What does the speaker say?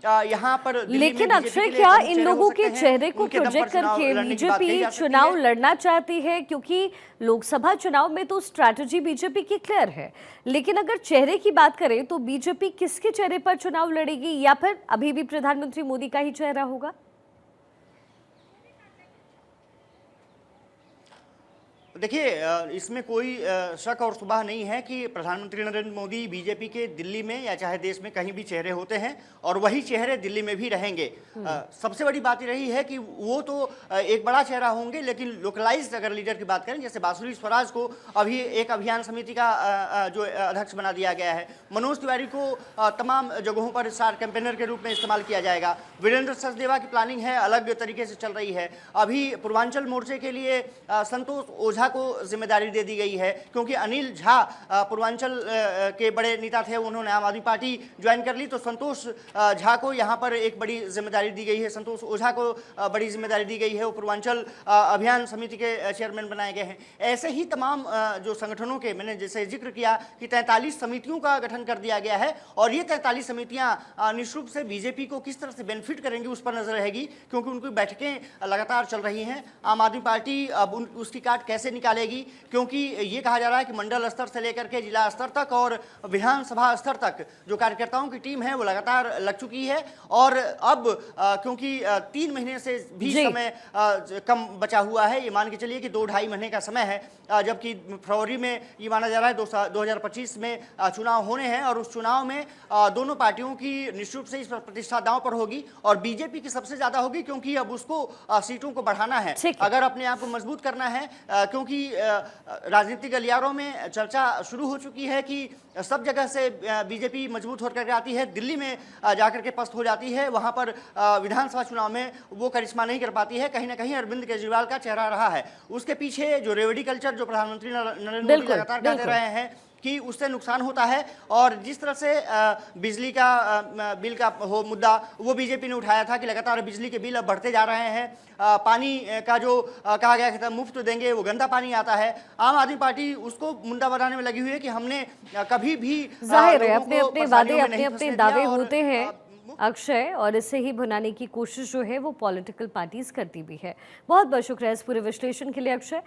यहाँ पर लेकिन अक्षय, क्या इन लोगों के चेहरे को प्रोजेक्ट करके बीजेपी चुनाव लड़ना चाहती है? क्योंकि लोकसभा चुनाव में तो स्ट्रैटेजी बीजेपी की क्लियर है, लेकिन अगर चेहरे की बात करें तो बीजेपी किसके चेहरे पर चुनाव लड़ेगी, या फिर अभी भी प्रधानमंत्री मोदी का ही चेहरा होगा? देखिए, इसमें कोई शक और शुबह नहीं है कि प्रधानमंत्री नरेंद्र मोदी बीजेपी के दिल्ली में या चाहे देश में कहीं भी चेहरे होते हैं और वही चेहरे दिल्ली में भी रहेंगे। सबसे बड़ी बात रही है कि वो तो एक बड़ा चेहरा होंगे, लेकिन लोकलाइज्ड अगर लीडर की बात करें, जैसे बांसुरी स्वराज को अभी एक अभियान समिति का जो अध्यक्ष बना दिया गया है, मनोज तिवारी को तमाम जगहों पर स्टार कैंपेनर के रूप में इस्तेमाल किया जाएगा, वीरेंद्र सचदेवा की प्लानिंग है अलग तरीके से चल रही है। अभी पूर्वांचल मोर्चे के लिए संतोष ओझा को जिम्मेदारी दे दी गई है, क्योंकि अनिल झा पूर्वांचल के बड़े नेता थे, उन्होंने आम आदमी पार्टी ज्वाइन कर ली, तो संतोष झा को यहां पर एक बड़ी जिम्मेदारी दी गई है, संतोष ओझा को बड़ी जिम्मेदारी दी गई है, वो पूर्वांचल अभियान समिति के चेयरमैन बनाए गए हैं। ऐसे ही तमाम जो संगठनों के मैंने जैसे जिक्र किया कि 43 समितियों का गठन कर दिया गया है, और ये 43 समितियां निश्चित रूप से बीजेपी को किस तरह से बेनिफिट करेंगी उस पर नजर रहेगी, क्योंकि उनकी बैठकें लगातार चल रही हैं। आम आदमी पार्टी अब उसकी काट कैसे निकालेगी, क्योंकि ये कहा जा रहा है कि मंडल स्तर से लेकर के जिला स्तर तक और विधानसभा स्तर तक जो कार्यकर्ताओं की टीम है वो लगातार लग चुकी है। और अब क्योंकि 3 महीने से भी समय कम बचा हुआ है, ये मान के चलिए कि 2-2.5 महीने का समय है, जबकि फरवरी में ये माना जा रहा है 2025 में चुनाव होने हैं, और उस चुनाव में दोनों पार्टियों की निश्चित रूप से इस पर प्रतिष्ठा दांव पर होगी, और बीजेपी की सबसे ज्यादा होगी, क्योंकि अब उसको सीटों को बढ़ाना है, अगर अपने आप को मजबूत करना है, क्योंकि राजनीतिक गलियारों में चर्चा शुरू हो चुकी है कि सब जगह से बीजेपी मजबूत होकर आती है, दिल्ली में जाकर के पस्त हो जाती है, वहां पर विधानसभा चुनाव में वो करिश्मा नहीं कर पाती है। कहीं ना कहीं अरविंद केजरीवाल का चेहरा रहा है, उसके पीछे जो रेवड़ी कल्चर जो प्रधानमंत्री नरेंद्र मोदी लगातार कहते रहे हैं कि उससे नुकसान होता है, और जिस तरह से बिजली का बिल का हो मुद्दा वो बीजेपी ने उठाया था कि लगातार बिजली के बिल अब बढ़ते जा रहे हैं, पानी का जो कहा गया था मुफ्त देंगे वो गंदा पानी आता है, आम आदमी पार्टी उसको मुद्दा बनाने में लगी हुई है कि हमने कभी भी जाहिर है अपने अपने वादे अपने अपने दावे होते हैं अक्षय, और इसे ही भुनाने की कोशिश जो है वो पॉलिटिकल पार्टीज करती भी है। बहुत बहुत शुक्रिया इस पूरे विश्लेषण के लिए अक्षय।